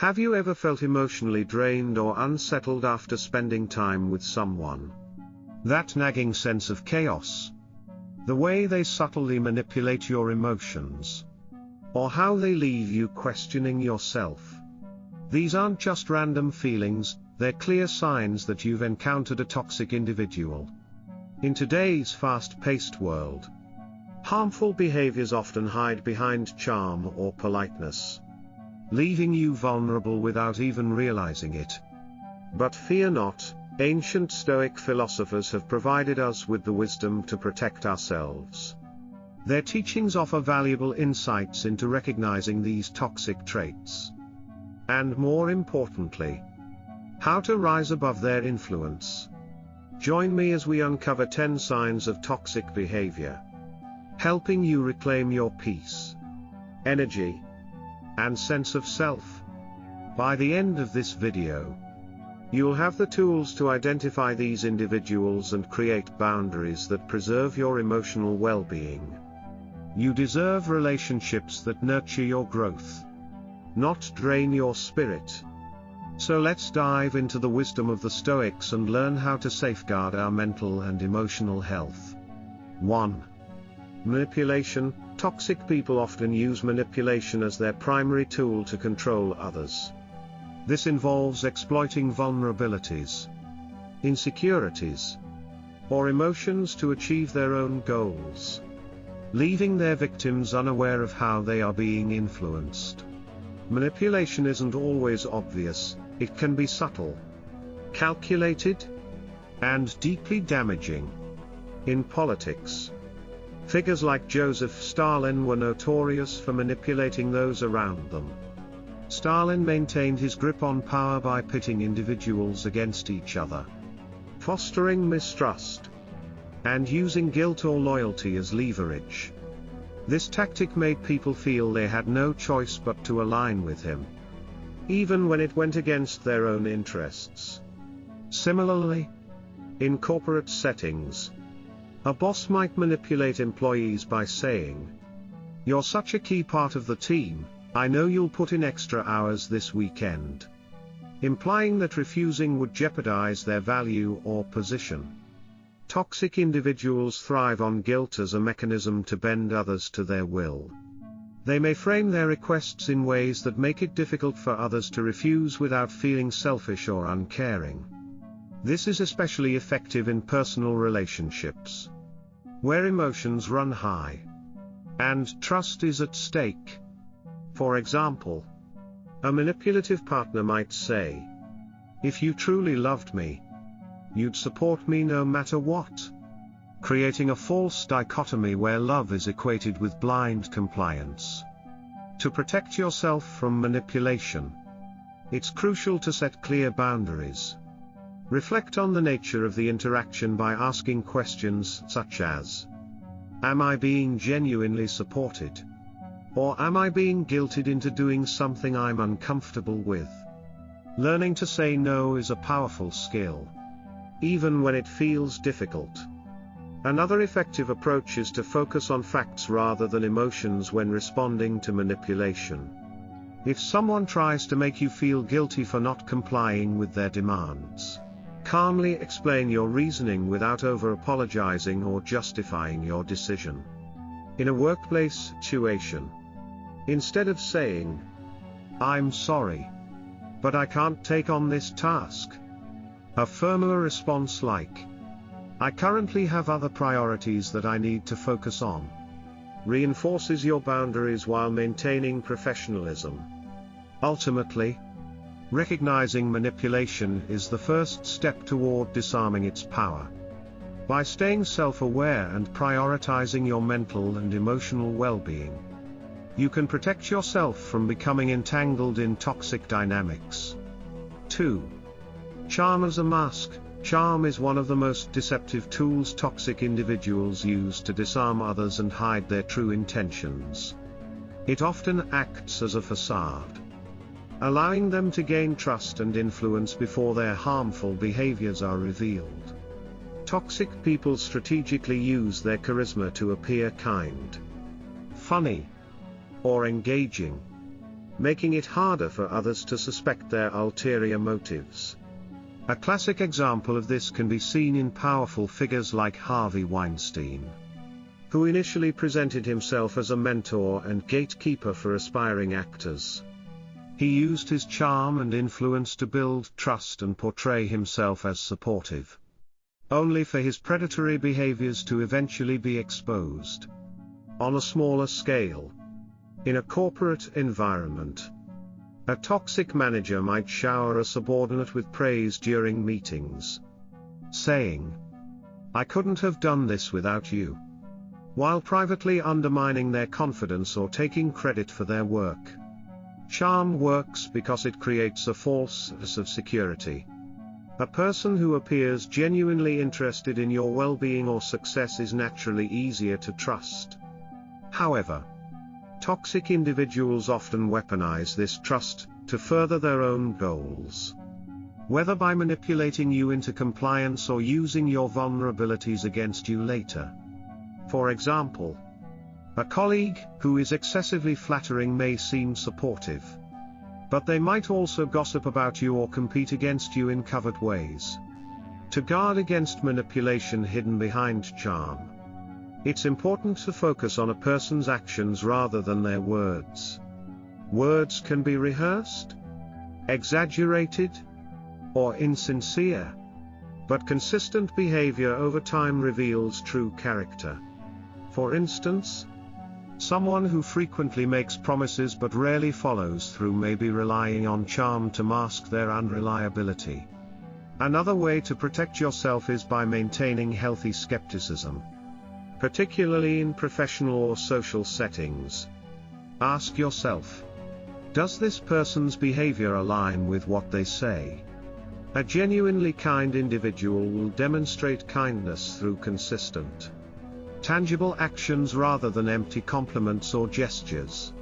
Have you ever felt emotionally drained or unsettled after spending time with someone? That nagging sense of chaos? The way they subtly manipulate your emotions? Or how they leave you questioning yourself? These aren't just random feelings, they're clear signs that you've encountered a toxic individual. In today's fast-paced world, harmful behaviors often hide behind charm or politeness, leaving you vulnerable without even realizing it. But fear not, ancient Stoic philosophers have provided us with the wisdom to protect ourselves. Their teachings offer valuable insights into recognizing these toxic traits. And more importantly, how to rise above their influence. Join me as we uncover 10 signs of toxic behavior, helping you reclaim your peace, energy, and sense of self. By the end of this video, you'll have the tools to identify these individuals and create boundaries that preserve your emotional well-being. You deserve relationships that nurture your growth, not drain your spirit. So let's dive into the wisdom of the Stoics and learn how to safeguard our mental and emotional health. 1. Manipulation. Toxic people often use manipulation as their primary tool to control others. This involves exploiting vulnerabilities, insecurities, or emotions to achieve their own goals, leaving their victims unaware of how they are being influenced. Manipulation isn't always obvious, it can be subtle, calculated, and deeply damaging. In politics, figures like Joseph Stalin were notorious for manipulating those around them. Stalin maintained his grip on power by pitting individuals against each other, fostering mistrust, and using guilt or loyalty as leverage. This tactic made people feel they had no choice but to align with him, even when it went against their own interests. Similarly, in corporate settings, a boss might manipulate employees by saying, "You're such a key part of the team, I know you'll put in extra hours this weekend," implying that refusing would jeopardize their value or position. Toxic individuals thrive on guilt as a mechanism to bend others to their will. They may frame their requests in ways that make it difficult for others to refuse without feeling selfish or uncaring. This is especially effective in personal relationships, where emotions run high, and trust is at stake. For example, a manipulative partner might say, "If you truly loved me, you'd support me no matter what," creating a false dichotomy where love is equated with blind compliance. To protect yourself from manipulation, it's crucial to set clear boundaries. Reflect on the nature of the interaction by asking questions such as, "Am I being genuinely supported? Or am I being guilted into doing something I'm uncomfortable with?" Learning to say no is a powerful skill, even when it feels difficult. Another effective approach is to focus on facts rather than emotions when responding to manipulation. If someone tries to make you feel guilty for not complying with their demands, calmly explain your reasoning without over-apologizing or justifying your decision. In a workplace situation, instead of saying, "I'm sorry, but I can't take on this task," a firmer response like, "I currently have other priorities that I need to focus on," reinforces your boundaries while maintaining professionalism. Ultimately, recognizing manipulation is the first step toward disarming its power. By staying self-aware and prioritizing your mental and emotional well-being, you can protect yourself from becoming entangled in toxic dynamics. 2. Charm as a mask. Charm is one of the most deceptive tools toxic individuals use to disarm others and hide their true intentions. It often acts as a facade, allowing them to gain trust and influence before their harmful behaviors are revealed. Toxic people strategically use their charisma to appear kind, funny, or engaging, making it harder for others to suspect their ulterior motives. A classic example of this can be seen in powerful figures like Harvey Weinstein, who initially presented himself as a mentor and gatekeeper for aspiring actors. He used his charm and influence to build trust and portray himself as supportive, only for his predatory behaviors to eventually be exposed. On a smaller scale, in a corporate environment, a toxic manager might shower a subordinate with praise during meetings, saying, "I couldn't have done this without you," while privately undermining their confidence or taking credit for their work. Charm works because it creates a false sense of security. A person who appears genuinely interested in your well-being or success is naturally easier to trust. However, toxic individuals often weaponize this trust to further their own goals, whether by manipulating you into compliance or using your vulnerabilities against you later. For example, a colleague who is excessively flattering may seem supportive, but they might also gossip about you or compete against you in covert ways. To guard against manipulation hidden behind charm, it's important to focus on a person's actions rather than their words. Words can be rehearsed, exaggerated, or insincere, but consistent behavior over time reveals true character. For instance, someone who frequently makes promises but rarely follows through may be relying on charm to mask their unreliability. Another way to protect yourself is by maintaining healthy skepticism, particularly in professional or social settings. Ask yourself, does this person's behavior align with what they say? A genuinely kind individual will demonstrate kindness through consistent, tangible actions rather than empty compliments or gestures.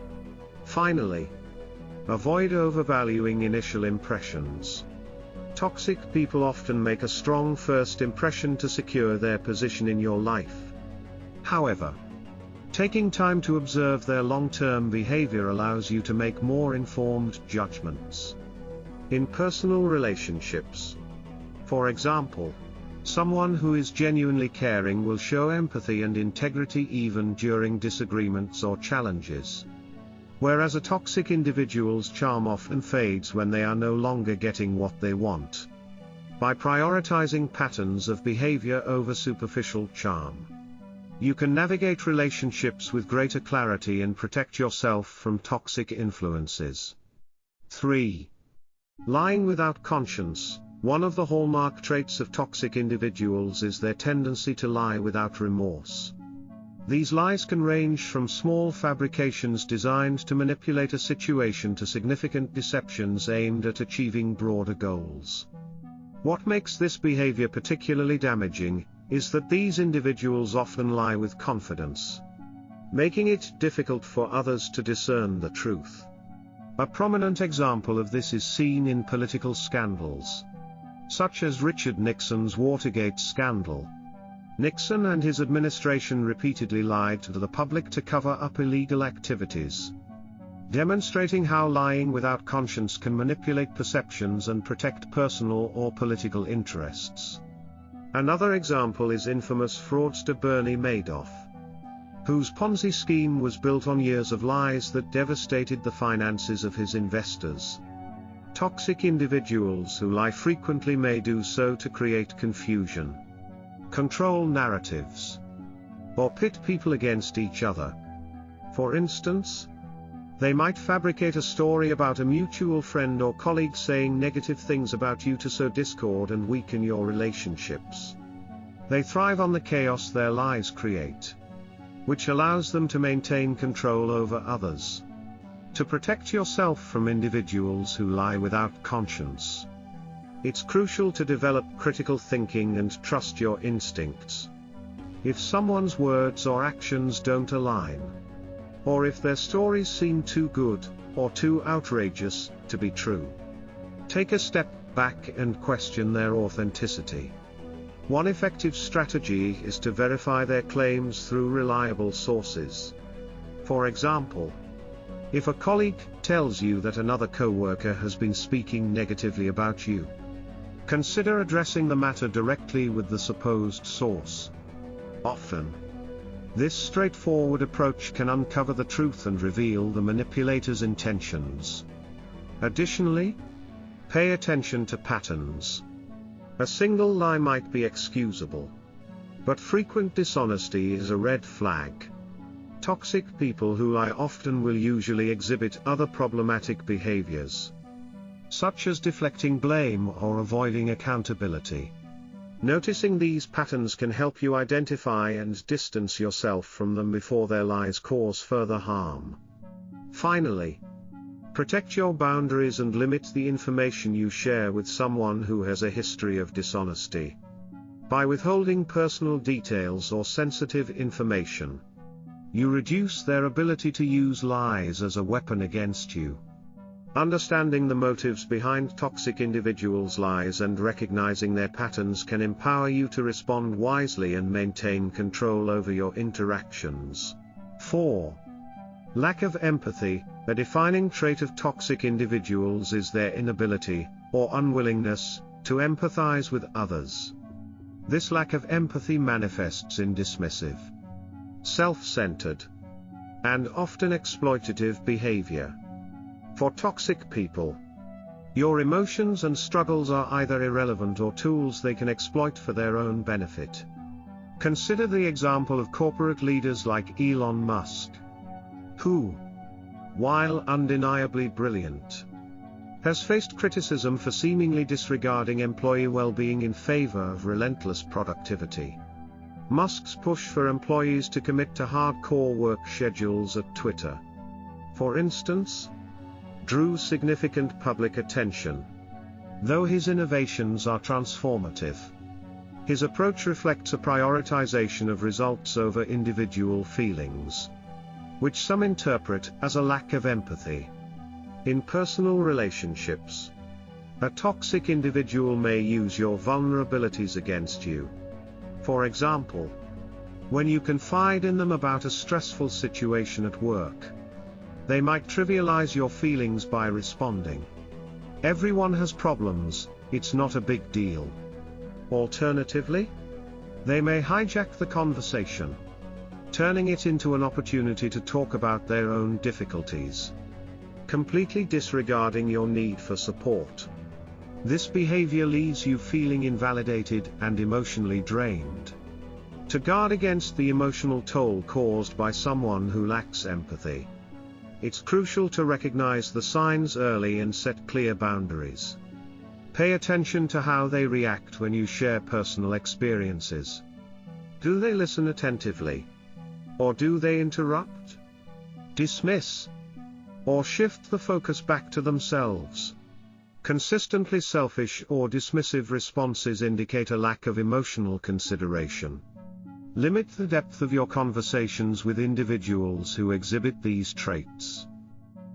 Finally, avoid overvaluing initial impressions. Toxic people often make a strong first impression to secure their position in your life. However, taking time to observe their long-term behavior allows you to make more informed judgments. In personal relationships, for example, someone who is genuinely caring will show empathy and integrity even during disagreements or challenges, whereas a toxic individual's charm often fades when they are no longer getting what they want. By prioritizing patterns of behavior over superficial charm, you can navigate relationships with greater clarity and protect yourself from toxic influences. 3. Lying without conscience. One of the hallmark traits of toxic individuals is their tendency to lie without remorse. These lies can range from small fabrications designed to manipulate a situation to significant deceptions aimed at achieving broader goals. What makes this behavior particularly damaging is that these individuals often lie with confidence, making it difficult for others to discern the truth. A prominent example of this is seen in political scandals, such as Richard Nixon's Watergate scandal. Nixon and his administration repeatedly lied to the public to cover up illegal activities, demonstrating how lying without conscience can manipulate perceptions and protect personal or political interests. Another example is infamous fraudster Bernie Madoff, whose Ponzi scheme was built on years of lies that devastated the finances of his investors. Toxic individuals who lie frequently may do so to create confusion, control narratives, or pit people against each other. For instance, they might fabricate a story about a mutual friend or colleague saying negative things about you to sow discord and weaken your relationships. They thrive on the chaos their lies create, which allows them to maintain control over others. To protect yourself from individuals who lie without conscience, it's crucial to develop critical thinking and trust your instincts. If someone's words or actions don't align, or if their stories seem too good, or too outrageous, to be true, take a step back and question their authenticity. One effective strategy is to verify their claims through reliable sources. For example, If a colleague tells you that another coworker has been speaking negatively about you, consider addressing the matter directly with the supposed source. Often, this straightforward approach can uncover the truth and reveal the manipulator's intentions. Additionally, pay attention to patterns. A single lie might be excusable, but frequent dishonesty is a red flag. Toxic people who lie often will usually exhibit other problematic behaviors, such as deflecting blame or avoiding accountability. Noticing these patterns can help you identify and distance yourself from them before their lies cause further harm. Finally, protect your boundaries and limit the information you share with someone who has a history of dishonesty. By withholding personal details or sensitive information, you reduce their ability to use lies as a weapon against you. Understanding the motives behind toxic individuals' lies and recognizing their patterns can empower you to respond wisely and maintain control over your interactions. 4. Lack of empathy. A defining trait of toxic individuals is their inability, or unwillingness, to empathize with others. This lack of empathy manifests in dismissive, self-centered, and often exploitative behavior. For toxic people, your emotions and struggles are either irrelevant or tools they can exploit for their own benefit. Consider the example of corporate leaders like Elon Musk, who, while undeniably brilliant, has faced criticism for seemingly disregarding employee well-being in favor of relentless productivity. Musk's push for employees to commit to hardcore work schedules at Twitter, for instance, drew significant public attention. Though his innovations are transformative, his approach reflects a prioritization of results over individual feelings, which some interpret as a lack of empathy. In personal relationships, a toxic individual may use your vulnerabilities against you. For example, when you confide in them about a stressful situation at work, they might trivialize your feelings by responding, "Everyone has problems, it's not a big deal." Alternatively, they may hijack the conversation, turning it into an opportunity to talk about their own difficulties, completely disregarding your need for support. This behavior leaves you feeling invalidated and emotionally drained. To guard against the emotional toll caused by someone who lacks empathy, it's crucial to recognize the signs early and set clear boundaries. Pay attention to how they react when you share personal experiences. Do they listen attentively? Or do they interrupt, dismiss, or shift the focus back to themselves? Consistently selfish or dismissive responses indicate a lack of emotional consideration. Limit the depth of your conversations with individuals who exhibit these traits.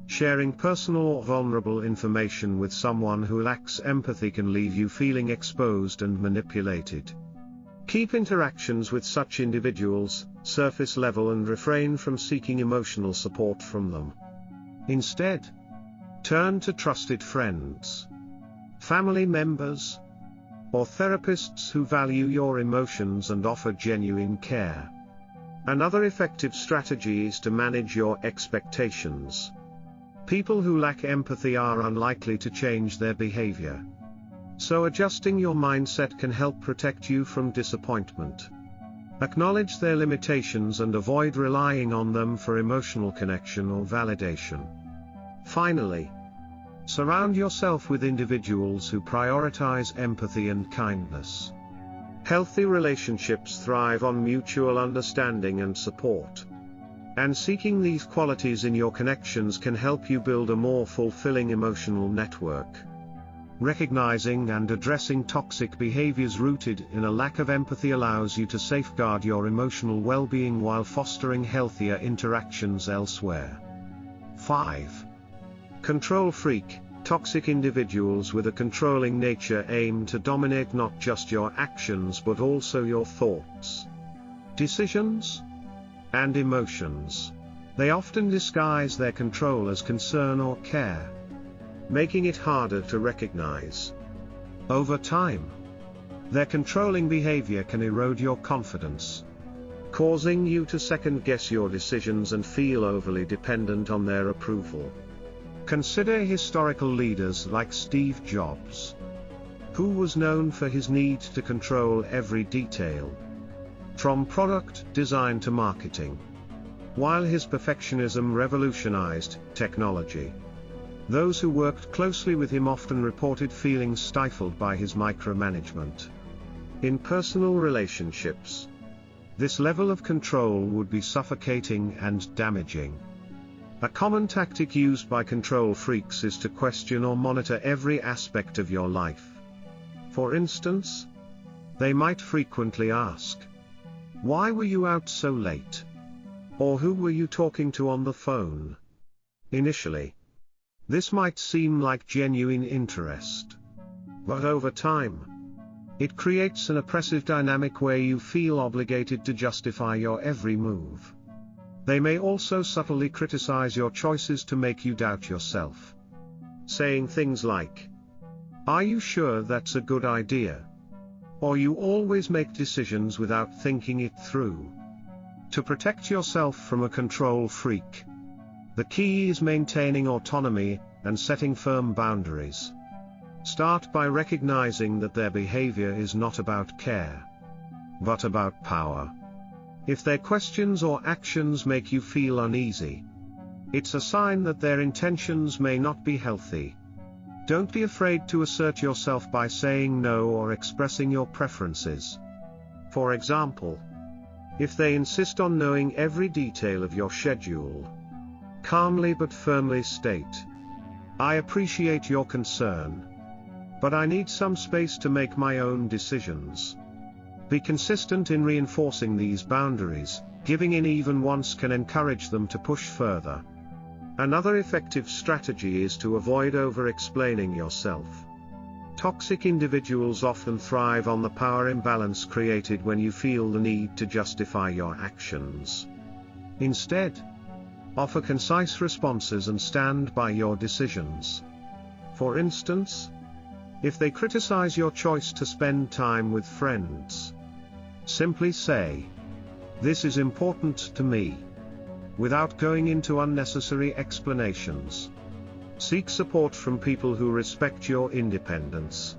Sharing personal or vulnerable information with someone who lacks empathy can leave you feeling exposed and manipulated. Keep interactions with such individuals surface level and refrain from seeking emotional support from them. Instead, turn to trusted friends, family members, or therapists who value your emotions and offer genuine care. Another effective strategy is to manage your expectations. People who lack empathy are unlikely to change their behavior, so adjusting your mindset can help protect you from disappointment. Acknowledge their limitations and avoid relying on them for emotional connection or validation. Finally, surround yourself with individuals who prioritize empathy and kindness. Healthy relationships thrive on mutual understanding and support, and seeking these qualities in your connections can help you build a more fulfilling emotional network. Recognizing and addressing toxic behaviors rooted in a lack of empathy allows you to safeguard your emotional well-being while fostering healthier interactions elsewhere. 5. Control freak. Toxic individuals with a controlling nature aim to dominate not just your actions but also your thoughts, decisions, and emotions. They often disguise their control as concern or care, making it harder to recognize. Over time, their controlling behavior can erode your confidence, causing you to second-guess your decisions and feel overly dependent on their approval. Consider historical leaders like Steve Jobs, who was known for his need to control every detail, from product design to marketing. While his perfectionism revolutionized technology, those who worked closely with him often reported feeling stifled by his micromanagement. In personal relationships, this level of control would be suffocating and damaging. A common tactic used by control freaks is to question or monitor every aspect of your life. For instance, they might frequently ask, "Why were you out so late?" Or "Who were you talking to on the phone?" Initially, this might seem like genuine interest. But over time, it creates an oppressive dynamic where you feel obligated to justify your every move. They may also subtly criticize your choices to make you doubt yourself, saying things like, "Are you sure that's a good idea?" Or "You always make decisions without thinking it through." To protect yourself from a control freak, the key is maintaining autonomy and setting firm boundaries. Start by recognizing that their behavior is not about care, but about power. If their questions or actions make you feel uneasy, it's a sign that their intentions may not be healthy. Don't be afraid to assert yourself by saying no or expressing your preferences. For example, if they insist on knowing every detail of your schedule, calmly but firmly state, "I appreciate your concern, but I need some space to make my own decisions." Be consistent in reinforcing these boundaries. Giving in even once can encourage them to push further. Another effective strategy is to avoid over-explaining yourself. Toxic individuals often thrive on the power imbalance created when you feel the need to justify your actions. Instead, offer concise responses and stand by your decisions. For instance, if they criticize your choice to spend time with friends, simply say, "This is important to me," without going into unnecessary explanations. Seek support from people who respect your independence.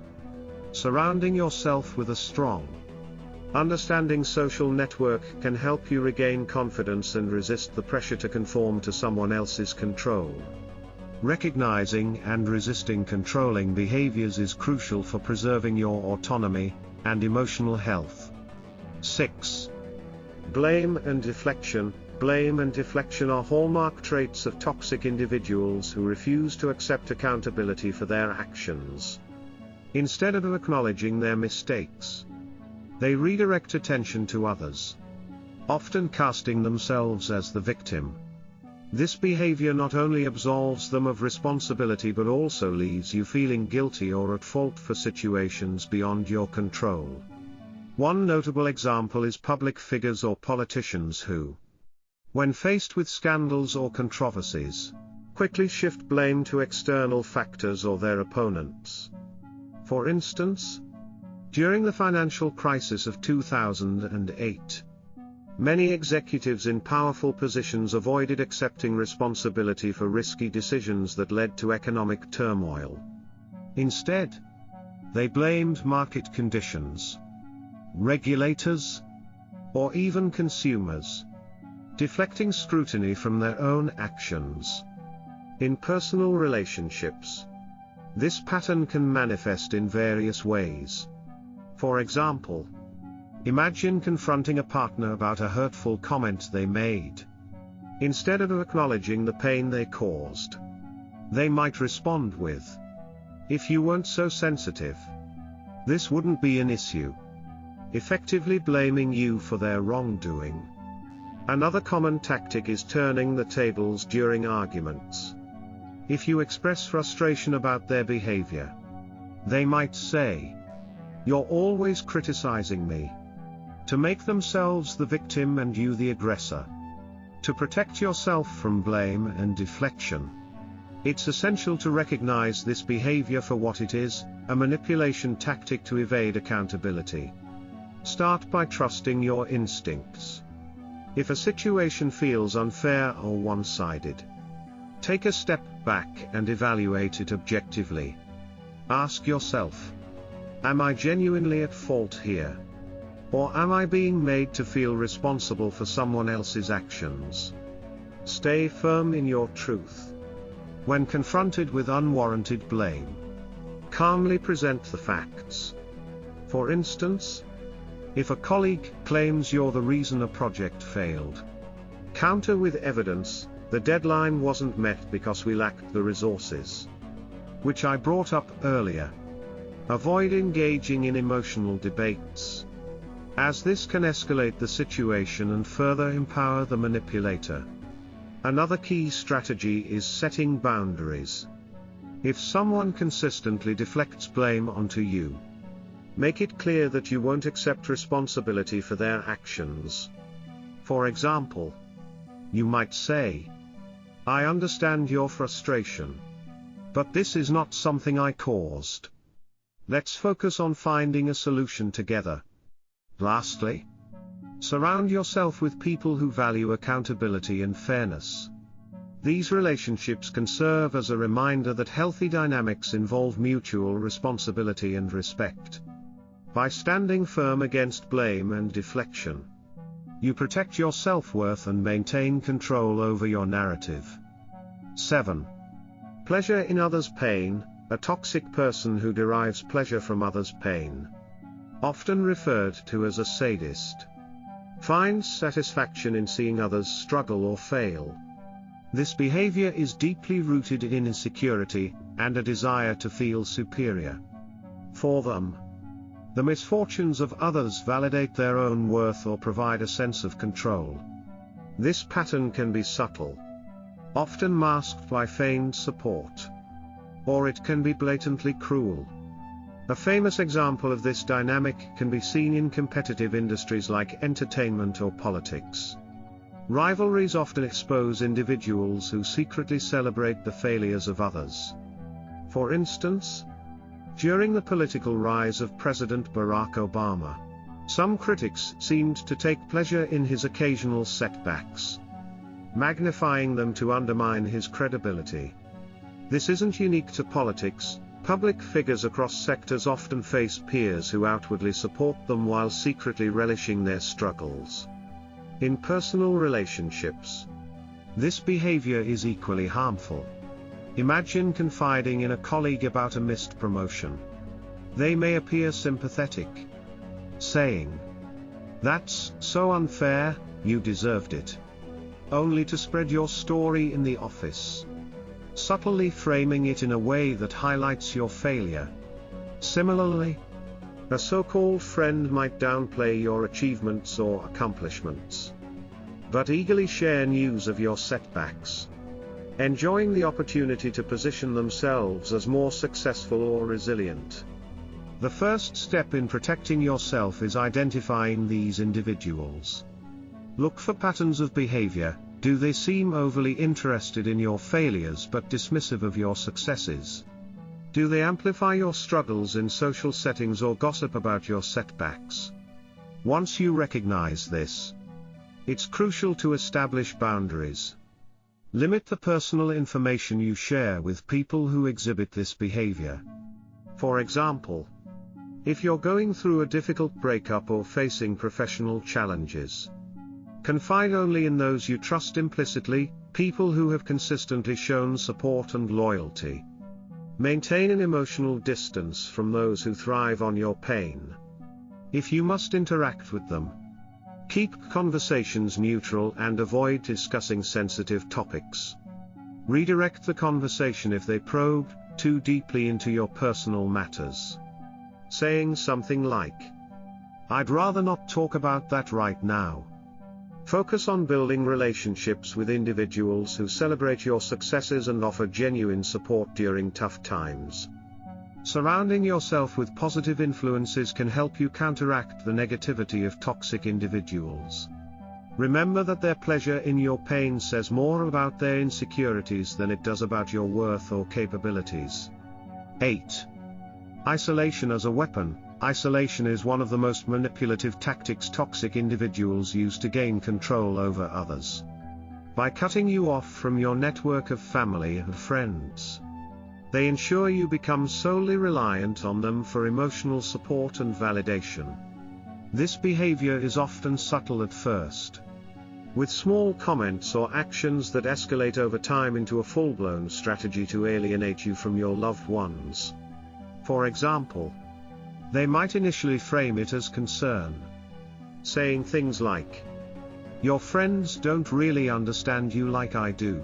Surrounding yourself with a strong, understanding social network can help you regain confidence and resist the pressure to conform to someone else's control. Recognizing and resisting controlling behaviors is crucial for preserving your autonomy and emotional health. 6. Blame and deflection. Blame and deflection are hallmark traits of toxic individuals who refuse to accept accountability for their actions. Instead of acknowledging their mistakes, they redirect attention to others, often casting themselves as the victim. This behavior not only absolves them of responsibility but also leaves you feeling guilty or at fault for situations beyond your control. One notable example is public figures or politicians who, when faced with scandals or controversies, quickly shift blame to external factors or their opponents. For instance, during the financial crisis of 2008, many executives in powerful positions avoided accepting responsibility for risky decisions that led to economic turmoil. Instead, they blamed market conditions, regulators, or even consumers, deflecting scrutiny from their own actions. In personal relationships, this pattern can manifest in various ways. For example, imagine confronting a partner about a hurtful comment they made. Instead of acknowledging the pain they caused, they might respond with, "If you weren't so sensitive, this wouldn't be an issue," effectively blaming you for their wrongdoing. Another common tactic is turning the tables during arguments. If you express frustration about their behavior, they might say, "You're always criticizing me," to make themselves the victim and you the aggressor. To protect yourself from blame and deflection, it's essential to recognize this behavior for what it is, a manipulation tactic to evade accountability. Start by trusting your instincts. If a situation feels unfair or one-sided, take a step back and evaluate it objectively. Ask yourself, am I genuinely at fault here? Or am I being made to feel responsible for someone else's actions? Stay firm in your truth. When confronted with unwarranted blame, calmly present the facts. For instance, if a colleague claims you're the reason a project failed, counter with evidence, the deadline wasn't met because we lacked the resources, which I brought up earlier. Avoid engaging in emotional debates, as this can escalate the situation and further empower the manipulator. Another key strategy is setting boundaries. If someone consistently deflects blame onto you, make it clear that you won't accept responsibility for their actions. For example, you might say, I understand your frustration, but this is not something I caused. Let's focus on finding a solution together. Lastly, surround yourself with people who value accountability and fairness. These relationships can serve as a reminder that healthy dynamics involve mutual responsibility and respect. By standing firm against blame and deflection, you protect your self-worth and maintain control over your narrative. 7. Pleasure in others' pain. A toxic person who derives pleasure from others' pain, often referred to as a sadist, finds satisfaction in seeing others struggle or fail. This behavior is deeply rooted in insecurity and a desire to feel superior. For them, the misfortunes of others validate their own worth or provide a sense of control. This pattern can be subtle, often masked by feigned support, or it can be blatantly cruel. A famous example of this dynamic can be seen in competitive industries like entertainment or politics. Rivalries often expose individuals who secretly celebrate the failures of others. For instance, during the political rise of President Barack Obama, some critics seemed to take pleasure in his occasional setbacks, magnifying them to undermine his credibility. This isn't unique to politics. Public figures across sectors often face peers who outwardly support them while secretly relishing their struggles. In personal relationships, this behavior is equally harmful. Imagine confiding in a colleague about a missed promotion. They may appear sympathetic, saying, "That's so unfair, you deserved it," only to spread your story in the office, subtly framing it in a way that highlights your failure. Similarly, a so-called friend might downplay your achievements or accomplishments, but eagerly share news of your setbacks, enjoying the opportunity to position themselves as more successful or resilient. The first step in protecting yourself is identifying these individuals. Look for patterns of behavior. Do they seem overly interested in your failures but dismissive of your successes? Do they amplify your struggles in social settings or gossip about your setbacks? Once you recognize this, it's crucial to establish boundaries. Limit the personal information you share with people who exhibit this behavior. For example, if you're going through a difficult breakup or facing professional challenges, confide only in those you trust implicitly, people who have consistently shown support and loyalty. Maintain an emotional distance from those who thrive on your pain. If you must interact with them, keep conversations neutral and avoid discussing sensitive topics. Redirect the conversation if they probe too deeply into your personal matters, saying something like, "I'd rather not talk about that right now." Focus on building relationships with individuals who celebrate your successes and offer genuine support during tough times. Surrounding yourself with positive influences can help you counteract the negativity of toxic individuals. Remember that their pleasure in your pain says more about their insecurities than it does about your worth or capabilities. 8. Isolation as a weapon. Isolation is one of the most manipulative tactics toxic individuals use to gain control over others. By cutting you off from your network of family and friends, they ensure you become solely reliant on them for emotional support and validation. This behavior is often subtle at first, with small comments or actions that escalate over time into a full-blown strategy to alienate you from your loved ones. For example, they might initially frame it as concern, saying things like, "Your friends don't really understand you like I do,"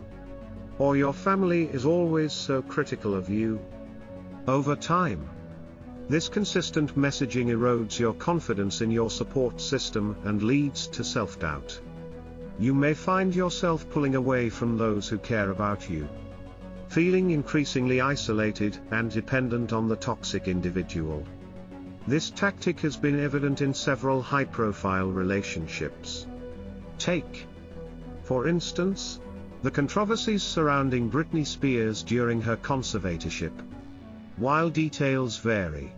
or "Your family is always so critical of you." Over time, this consistent messaging erodes your confidence in your support system and leads to self-doubt. You may find yourself pulling away from those who care about you, feeling increasingly isolated and dependent on the toxic individual. This tactic has been evident in several high-profile relationships. Take, for instance, the controversies surrounding Britney Spears during her conservatorship. While details vary,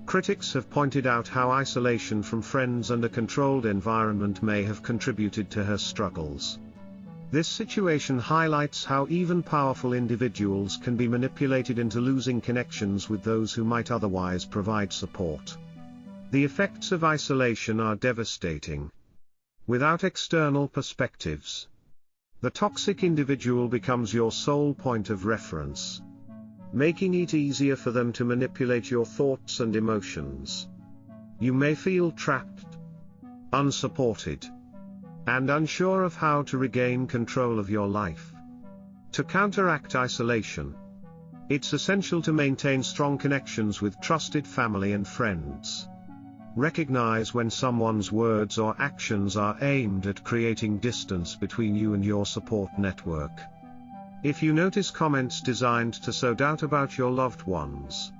critics have pointed out how isolation from friends and a controlled environment may have contributed to her struggles. This situation highlights how even powerful individuals can be manipulated into losing connections with those who might otherwise provide support. The effects of isolation are devastating. Without external perspectives, the toxic individual becomes your sole point of reference, making it easier for them to manipulate your thoughts and emotions. You may feel trapped, unsupported, and unsure of how to regain control of your life. To counteract isolation, it's essential to maintain strong connections with trusted family and friends. Recognize when someone's words or actions are aimed at creating distance between you and your support network. If you notice comments designed to sow doubt about your loved ones,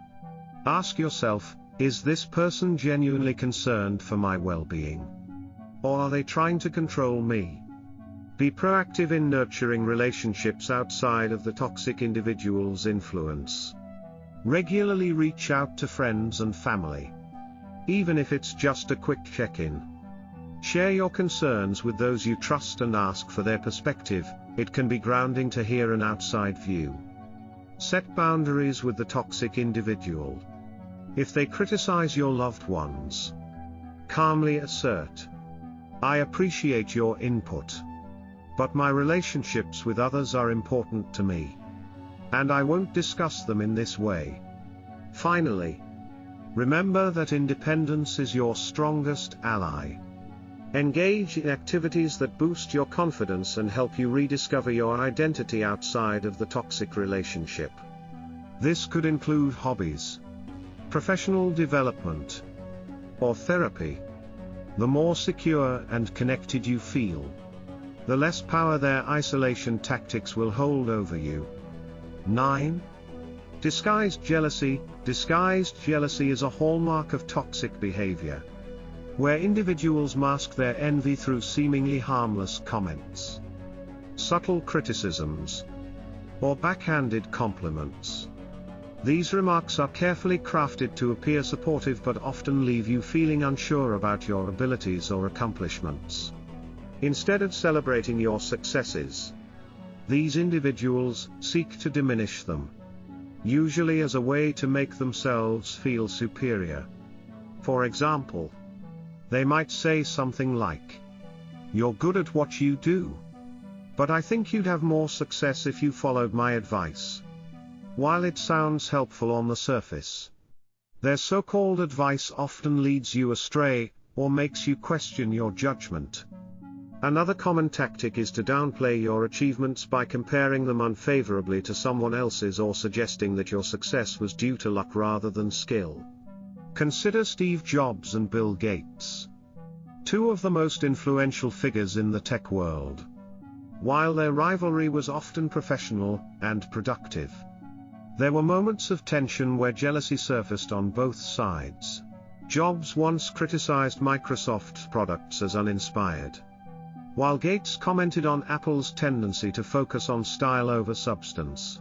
ask yourself, is this person genuinely concerned for my well-being? Or are they trying to control me? Be proactive in nurturing relationships outside of the toxic individual's influence. Regularly reach out to friends and family, even if it's just a quick check-in. Share your concerns with those you trust and ask for their perspective. It can be grounding to hear an outside view. Set boundaries with the toxic individual. If they criticize your loved ones, calmly assert, "I appreciate your input, but my relationships with others are important to me, and I won't discuss them in this way." Finally, remember that independence is your strongest ally. Engage in activities that boost your confidence and help you rediscover your identity outside of the toxic relationship. This could include hobbies, professional development, or therapy. The more secure and connected you feel, the less power their isolation tactics will hold over you. 9. Disguised jealousy. Disguised jealousy is a hallmark of toxic behavior, where individuals mask their envy through seemingly harmless comments, subtle criticisms, or backhanded compliments. These remarks are carefully crafted to appear supportive but often leave you feeling unsure about your abilities or accomplishments. Instead of celebrating your successes, these individuals seek to diminish them, usually as a way to make themselves feel superior. For example, they might say something like, "You're good at what you do, but I think you'd have more success if you followed my advice." While it sounds helpful on the surface, their so-called advice often leads you astray, or makes you question your judgment. Another common tactic is to downplay your achievements by comparing them unfavorably to someone else's or suggesting that your success was due to luck rather than skill. Consider Steve Jobs and Bill Gates, two of the most influential figures in the tech world. While their rivalry was often professional and productive, there were moments of tension where jealousy surfaced on both sides. Jobs once criticized Microsoft's products as uninspired, while Gates commented on Apple's tendency to focus on style over substance.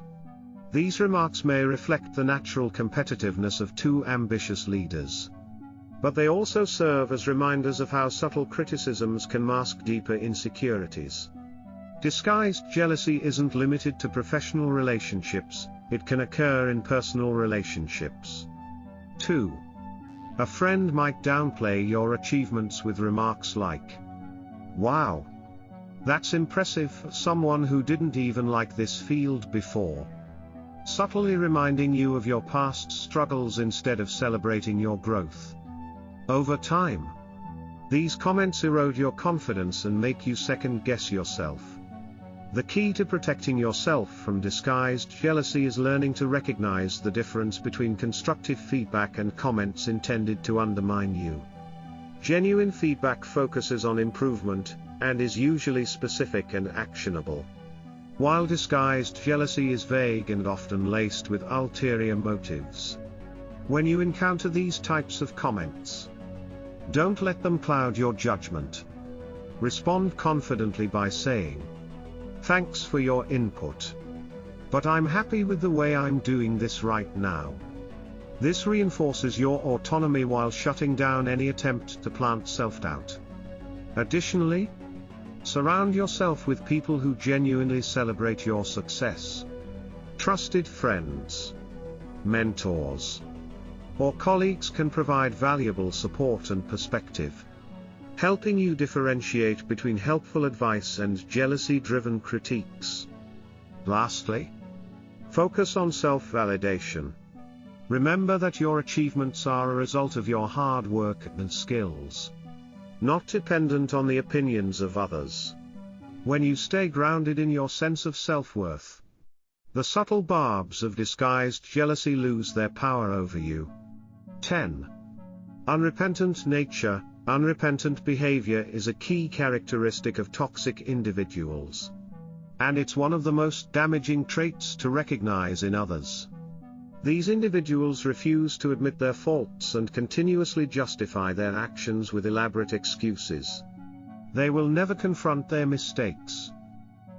These remarks may reflect the natural competitiveness of two ambitious leaders. But they also serve as reminders of how subtle criticisms can mask deeper insecurities. Disguised jealousy isn't limited to professional relationships, it can occur in personal relationships. 2. A friend might downplay your achievements with remarks like, "Wow! That's impressive for someone who didn't even like this field before." Subtly reminding you of your past struggles instead of celebrating your growth. Over time, these comments erode your confidence and make you second-guess yourself. The key to protecting yourself from disguised jealousy is learning to recognize the difference between constructive feedback and comments intended to undermine you. Genuine feedback focuses on improvement, and is usually specific and actionable. While disguised jealousy is vague and often laced with ulterior motives. When you encounter these types of comments, don't let them cloud your judgment. Respond confidently by saying, "Thanks for your input. But I'm happy with the way I'm doing this right now." This reinforces your autonomy while shutting down any attempt to plant self-doubt. Additionally, surround yourself with people who genuinely celebrate your success. Trusted friends, mentors, or colleagues can provide valuable support and perspective, helping you differentiate between helpful advice and jealousy-driven critiques. Lastly, focus on self-validation. Remember that your achievements are a result of your hard work and skills, not dependent on the opinions of others. When you stay grounded in your sense of self-worth, the subtle barbs of disguised jealousy lose their power over you. 10. Unrepentant nature. Unrepentant behavior is a key characteristic of toxic individuals. And it's one of the most damaging traits to recognize in others. These individuals refuse to admit their faults and continuously justify their actions with elaborate excuses. They will never confront their mistakes,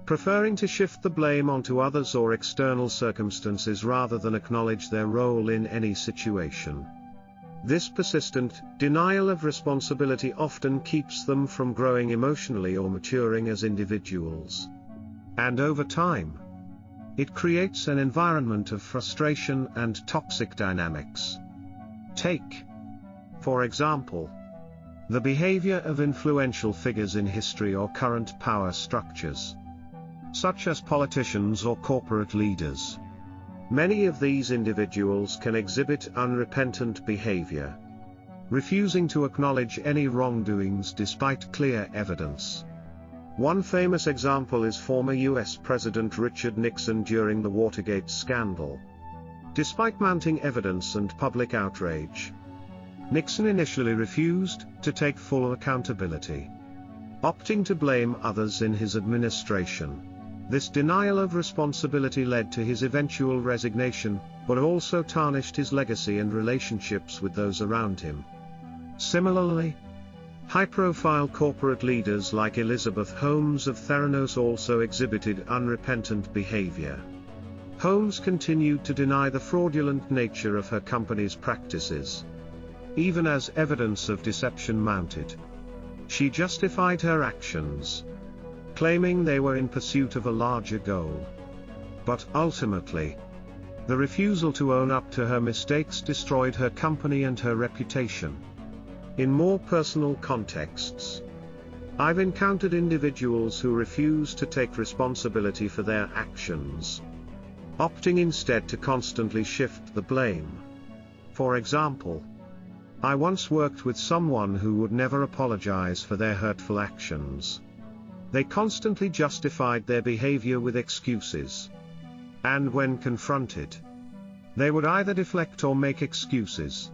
preferring to shift the blame onto others or external circumstances rather than acknowledge their role in any situation. This persistent denial of responsibility often keeps them from growing emotionally or maturing as individuals. And over time, it creates an environment of frustration and toxic dynamics. Take, for example, the behavior of influential figures in history or current power structures, such as politicians or corporate leaders. Many of these individuals can exhibit unrepentant behavior, refusing to acknowledge any wrongdoings despite clear evidence. One famous example is former US President Richard Nixon during the Watergate scandal. Despite mounting evidence and public outrage, Nixon initially refused to take full accountability, opting to blame others in his administration. This denial of responsibility led to his eventual resignation, but also tarnished his legacy and relationships with those around him. Similarly, high-profile corporate leaders like Elizabeth Holmes of Theranos also exhibited unrepentant behavior. Holmes continued to deny the fraudulent nature of her company's practices, even as evidence of deception mounted. She justified her actions, claiming they were in pursuit of a larger goal. But ultimately, the refusal to own up to her mistakes destroyed her company and her reputation. In more personal contexts, I've encountered individuals who refuse to take responsibility for their actions, opting instead to constantly shift the blame. For example, I once worked with someone who would never apologize for their hurtful actions. They constantly justified their behavior with excuses. And when confronted, they would either deflect or make excuses,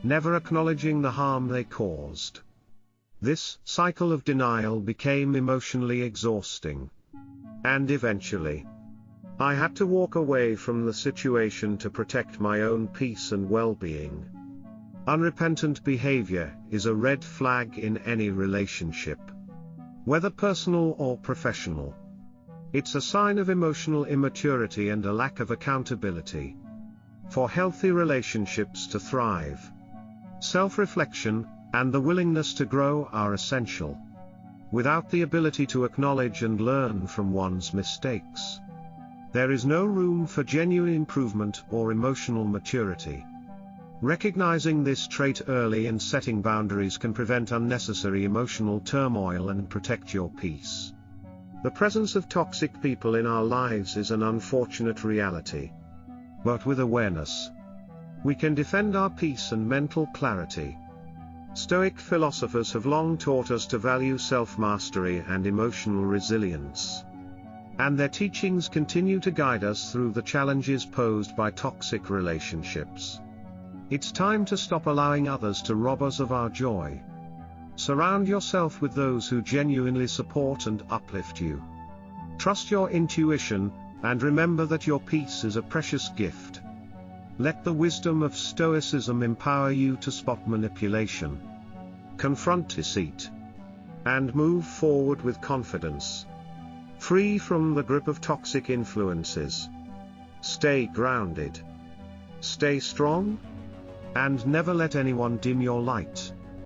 never acknowledging the harm they caused. This cycle of denial became emotionally exhausting. And eventually, I had to walk away from the situation to protect my own peace and well-being. Unrepentant behavior is a red flag in any relationship. whether personal or professional. It's a sign of emotional immaturity and a lack of accountability. For healthy relationships to thrive, self-reflection and the willingness to grow are essential. Without the ability to acknowledge and learn from one's mistakes, there is no room for genuine improvement or emotional maturity. Recognizing this trait early and setting boundaries can prevent unnecessary emotional turmoil and protect your peace. The presence of toxic people in our lives is an unfortunate reality. But with awareness, we can defend our peace and mental clarity. Stoic philosophers have long taught us to value self-mastery and emotional resilience. And their teachings continue to guide us through the challenges posed by toxic relationships. It's time to stop allowing others to rob us of our joy. Surround yourself with those who genuinely support and uplift you. Trust your intuition, and remember that your peace is a precious gift. Let the wisdom of Stoicism empower you to spot manipulation, confront deceit, and move forward with confidence, free from the grip of toxic influences. Stay grounded, stay strong, and never let anyone dim your light.